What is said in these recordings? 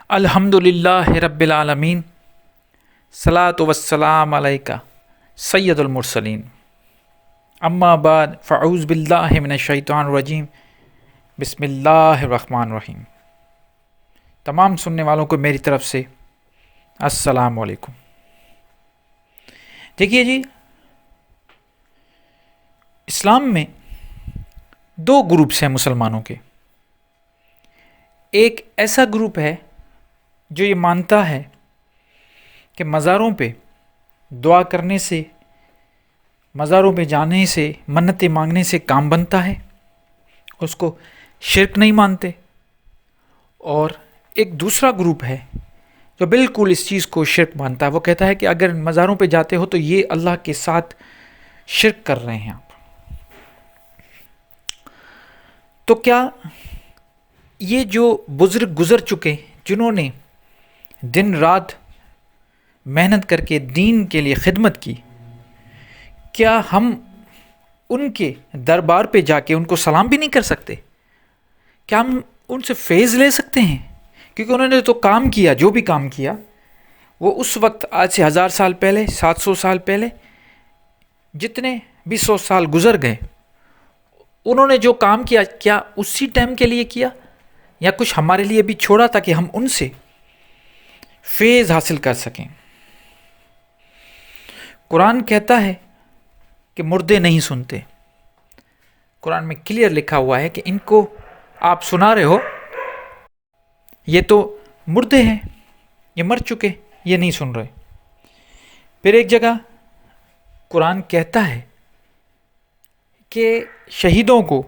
الحمدللہ رب العالمین، صلاۃ والسلام علیکہ سید المرسلین، اما بعد فاعوذ باللہ من الشیطان الرجیم، بسم اللہ الرحمن الرحیم۔ تمام سننے والوں کو میری طرف سے السلام علیکم۔ دیکھیے جی، اسلام میں دو گروپس ہیں مسلمانوں کے۔ ایک ایسا گروپ ہے جو یہ مانتا ہے کہ مزاروں پہ دعا کرنے سے، مزاروں پہ جانے سے، منتیں مانگنے سے کام بنتا ہے، اس کو شرک نہیں مانتے۔ اور ایک دوسرا گروپ ہے جو بالکل اس چیز کو شرک مانتا ہے، وہ کہتا ہے کہ اگر مزاروں پہ جاتے ہو تو یہ اللہ کے ساتھ شرک کر رہے ہیں آپ۔ تو کیا یہ جو بزرگ گزر چکے جنہوں نے دن رات محنت کر کے دین کے لیے خدمت کی، کیا ہم ان کے دربار پہ جا کے ان کو سلام بھی نہیں کر سکتے؟ کیا ہم ان سے فیض لے سکتے ہیں؟ کیونکہ انہوں نے تو کام کیا، جو بھی کام کیا وہ اس وقت، آج سے 1000 سال پہلے، 700 سال پہلے، جتنے بھی 100 سال گزر گئے، انہوں نے جو کام کیا، کیا اسی ٹائم کے لیے کیا یا کچھ ہمارے لیے بھی چھوڑا تاکہ ہم ان سے فیض حاصل کر سکیں؟ قرآن کہتا ہے کہ مردے نہیں سنتے۔ قرآن میں کلیئر لکھا ہوا ہے کہ ان کو آپ سنا رہے ہو، یہ تو مردے ہیں، یہ مر چکے، یہ نہیں سن رہے۔ پھر ایک جگہ قرآن کہتا ہے کہ شہیدوں کو،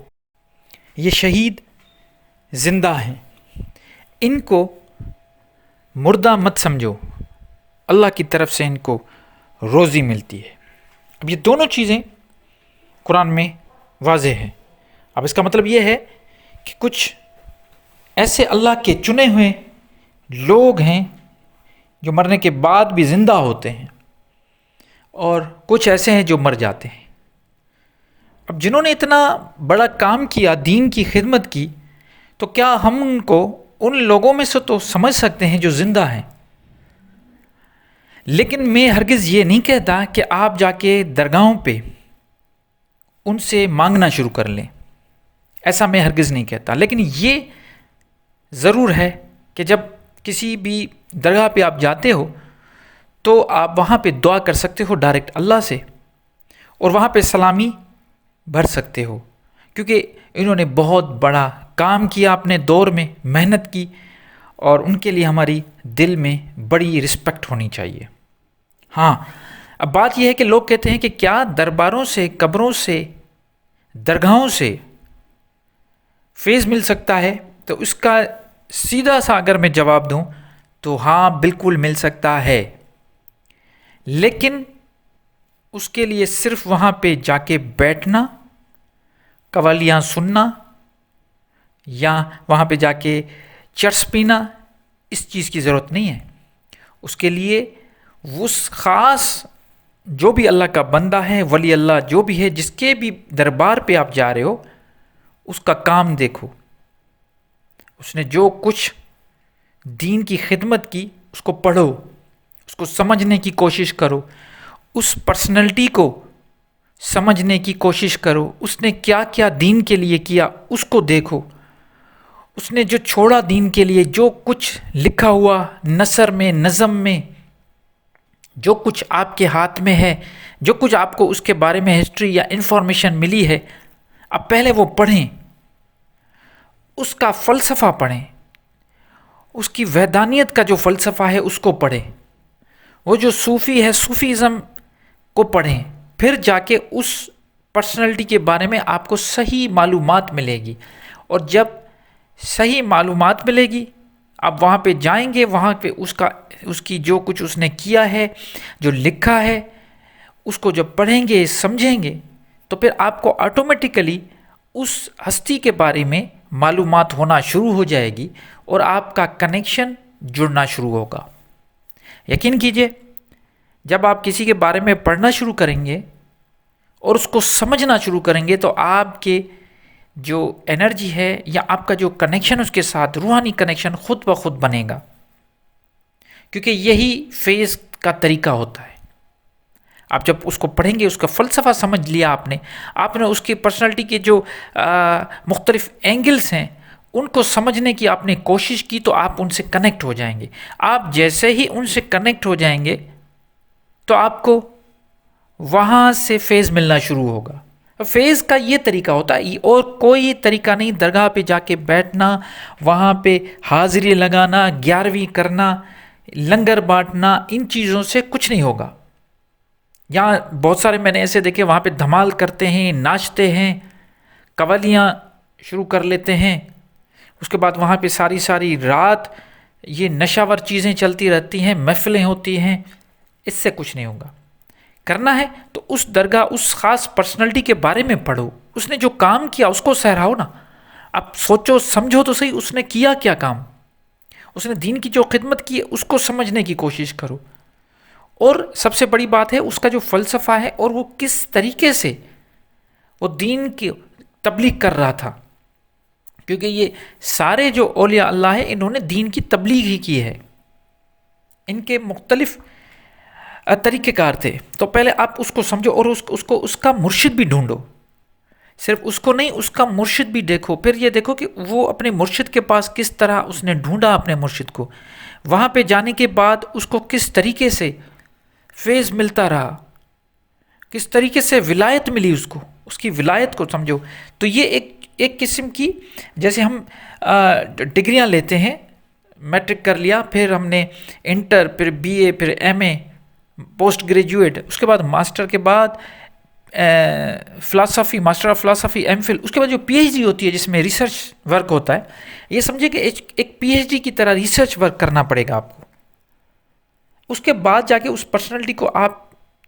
یہ شہید زندہ ہیں، ان کو مردہ مت سمجھو، اللہ کی طرف سے ان کو روزی ملتی ہے۔ اب یہ دونوں چیزیں قرآن میں واضح ہیں۔ اب اس کا مطلب یہ ہے کہ کچھ ایسے اللہ کے چنے ہوئے لوگ ہیں جو مرنے کے بعد بھی زندہ ہوتے ہیں، اور کچھ ایسے ہیں جو مر جاتے ہیں۔ اب جنہوں نے اتنا بڑا کام کیا، دین کی خدمت کی، تو کیا ہم ان کو ان لوگوں میں سے تو سمجھ سکتے ہیں جو زندہ ہیں؟ لیکن میں ہرگز یہ نہیں کہتا کہ آپ جا کے درگاہوں پہ ان سے مانگنا شروع کر لیں، ایسا میں ہرگز نہیں کہتا۔ لیکن یہ ضرور ہے کہ جب کسی بھی درگاہ پہ آپ جاتے ہو تو آپ وہاں پہ دعا کر سکتے ہو ڈائریکٹ اللہ سے، اور وہاں پہ سلامی بھر سکتے ہو، کیونکہ انہوں نے بہت بڑا کام کیا اپنے دور میں، محنت کی، اور ان کے لیے ہماری دل میں بڑی رسپیکٹ ہونی چاہیے۔ ہاں، اب بات یہ ہے کہ لوگ کہتے ہیں کہ کیا درباروں سے، قبروں سے، درگاہوں سے فیض مل سکتا ہے؟ تو اس کا سیدھا سا اگر میں جواب دوں تو ہاں، بالکل مل سکتا ہے، لیکن اس کے لیے صرف وہاں پہ جا کے بیٹھنا، قوالیاں سننا، یا وہاں پہ جا کے چرس پینا، اس چیز کی ضرورت نہیں ہے۔ اس کے لیے اس خاص جو بھی اللہ کا بندہ ہے، ولی اللہ جو بھی ہے، جس کے بھی دربار پہ آپ جا رہے ہو، اس کا کام دیکھو، اس نے جو کچھ دین کی خدمت کی اس کو پڑھو، اس کو سمجھنے کی کوشش کرو، اس پرسنالٹی کو سمجھنے کی کوشش کرو، اس نے کیا کیا دین کے لیے کیا اس کو دیکھو، اس نے جو چھوڑا دین کے لیے، جو کچھ لکھا ہوا نثر میں، نظم میں، جو کچھ آپ کے ہاتھ میں ہے، جو کچھ آپ کو اس کے بارے میں ہسٹری یا انفارمیشن ملی ہے، اب پہلے وہ پڑھیں، اس کا فلسفہ پڑھیں، اس کی وحدانیت کا جو فلسفہ ہے اس کو پڑھیں، وہ جو صوفی ہے، صوفیزم کو پڑھیں، پھر جا کے اس پرسنالٹی کے بارے میں آپ کو صحیح معلومات ملے گی۔ اور جب صحیح معلومات ملے گی، آپ وہاں پہ جائیں گے، وہاں پہ اس کی جو کچھ اس نے کیا ہے، جو لکھا ہے، اس کو جب پڑھیں گے، سمجھیں گے، تو پھر آپ کو آٹومیٹیکلی اس ہستی کے بارے میں معلومات ہونا شروع ہو جائے گی، اور آپ کا کنیکشن جڑنا شروع ہوگا۔ یقین کیجئے، جب آپ کسی کے بارے میں پڑھنا شروع کریں گے اور اس کو سمجھنا شروع کریں گے، تو آپ کے جو انرجی ہے یا آپ کا جو کنیکشن اس کے ساتھ، روحانی کنیکشن، خود بخود بنے گا۔ کیونکہ یہی فیض کا طریقہ ہوتا ہے. آپ جب اس کو پڑھیں گے، اس کا فلسفہ سمجھ لیا آپ نے اس کی پرسنالٹی کے جو مختلف اینگلز ہیں ان کو سمجھنے کی آپ نے کوشش کی، تو آپ ان سے کنیکٹ ہو جائیں گے. آپ جیسے ہی ان سے کنیکٹ ہو جائیں گے تو آپ کو وہاں سے فیض ملنا شروع ہوگا. فیض کا یہ طریقہ ہوتا ہے، اور کوئی طریقہ نہیں. درگاہ پہ جا کے بیٹھنا، وہاں پہ حاضری لگانا، 11ویں کرنا، لنگر بانٹنا، ان چیزوں سے کچھ نہیں ہوگا. یہاں بہت سارے میں نے ایسے دیکھے وہاں پہ دھمال کرتے ہیں، ناچتے ہیں، قوالیاں شروع کر لیتے ہیں، اس کے بعد وہاں پہ ساری رات یہ نشاور چیزیں چلتی رہتی ہیں، محفلیں ہوتی ہیں. اس سے کچھ نہیں ہوگا. کرنا ہے تو اس درگاہ، اس خاص پرسنالٹی کے بارے میں پڑھو. اس نے جو کام کیا اس کو سہراؤ نا. اب سوچو سمجھو تو صحیح، اس نے کیا کیا کام. اس نے دین کی جو خدمت کی اس کو سمجھنے کی کوشش کرو. اور سب سے بڑی بات ہے اس کا جو فلسفہ ہے اور وہ کس طریقے سے وہ دین کی تبلیغ کر رہا تھا. کیونکہ یہ سارے جو اولیاء اللہ ہیں انہوں نے دین کی تبلیغ ہی کی ہے. ان کے مختلف طریقہ کار تھے. تو پہلے آپ اس کو سمجھو اور اس کا مرشد بھی ڈھونڈو. صرف اس کو نہیں، اس کا مرشد بھی دیکھو. پھر یہ دیکھو کہ وہ اپنے مرشد کے پاس کس طرح اس نے ڈھونڈا اپنے مرشد کو. وہاں پہ جانے کے بعد اس کو کس طریقے سے فیض ملتا رہا، کس طریقے سے ولایت ملی اس کو. اس کی ولایت کو سمجھو. تو یہ ایک قسم کی، جیسے ہم ڈگریاں لیتے ہیں، میٹرک کر لیا، پھر ہم نے انٹر، پھر بی اے، پھر ایم اے، پوسٹ گریجویٹ، اس کے بعد ماسٹر کے بعد philosophy, master of philosophy, M Phil, اس کے بعد جو پی ایچ ڈی ہوتی ہے جس میں ریسرچ ورک ہوتا ہے. یہ سمجھے کہ ایک پی ایچ ڈی کی طرح ریسرچ ورک کرنا پڑے گا آپ کو. اس کے بعد جا کے اس پرسنالٹی کو آپ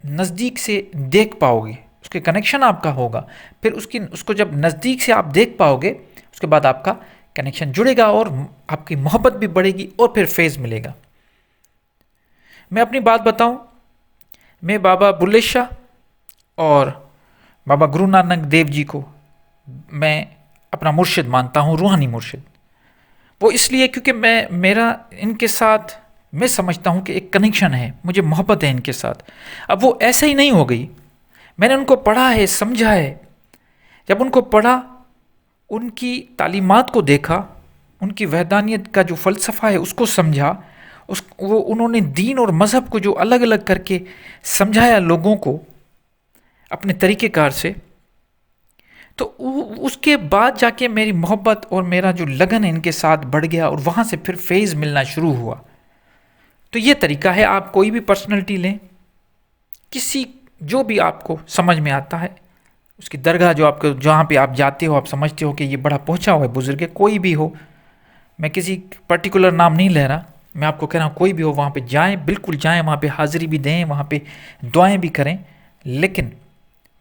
نزدیک سے دیکھ پاؤ گے، اس کے کنیکشن آپ کا ہوگا. پھر اس کو جب نزدیک سے آپ دیکھ پاؤ گے اس کے بعد آپ کا کنیکشن جڑے گا اور آپ کی محبت بھی بڑھے گی اور پھر فیض ملے گا. میں اپنی بات بتاؤں، میں بابا بلے شاہ اور بابا گرو نانک دیو جی کو میں اپنا مرشد مانتا ہوں، روحانی مرشد. وہ اس لیے کیونکہ میرا ان کے ساتھ، میں سمجھتا ہوں کہ ایک کنیکشن ہے، مجھے محبت ہے ان کے ساتھ. اب وہ ایسا ہی نہیں ہو گئی. میں نے ان کو پڑھا ہے، سمجھا ہے. جب ان کو پڑھا، ان کی تعلیمات کو دیکھا، ان کی وحدانیت کا جو فلسفہ ہے اس کو سمجھا، انہوں نے دین اور مذہب کو جو الگ الگ کر کے سمجھایا لوگوں کو اپنے طریقہ کار سے، تو اس کے بعد جا کے میری محبت اور میرا جو لگن ہے ان کے ساتھ بڑھ گیا اور وہاں سے پھر فیض ملنا شروع ہوا. تو یہ طریقہ ہے. آپ کوئی بھی پرسنالٹی لیں، جو بھی آپ کو سمجھ میں آتا ہے، اس کی درگاہ جو جہاں پہ آپ جاتے ہو، آپ سمجھتے ہو کہ یہ بڑا پہنچا ہوا ہے بزرگ ہے، کوئی بھی ہو، میں کسی پرٹیکولر نام نہیں لے رہا، میں آپ کو کہہ رہا ہوں کوئی بھی ہو، وہاں پہ جائیں، بالکل جائیں، وہاں پہ حاضری بھی دیں، وہاں پہ دعائیں بھی کریں. لیکن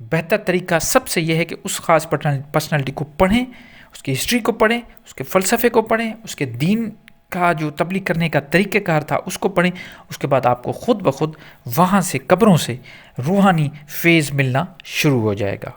بہتر طریقہ سب سے یہ ہے کہ اس خاص پرسنالٹی کو پڑھیں، اس کی ہسٹری کو پڑھیں، اس کے فلسفے کو پڑھیں، اس کے دین کا جو تبلیغ کرنے کا طریقہ کار تھا اس کو پڑھیں. اس کے بعد آپ کو خود بخود وہاں سے، قبروں سے روحانی فیض ملنا شروع ہو جائے گا.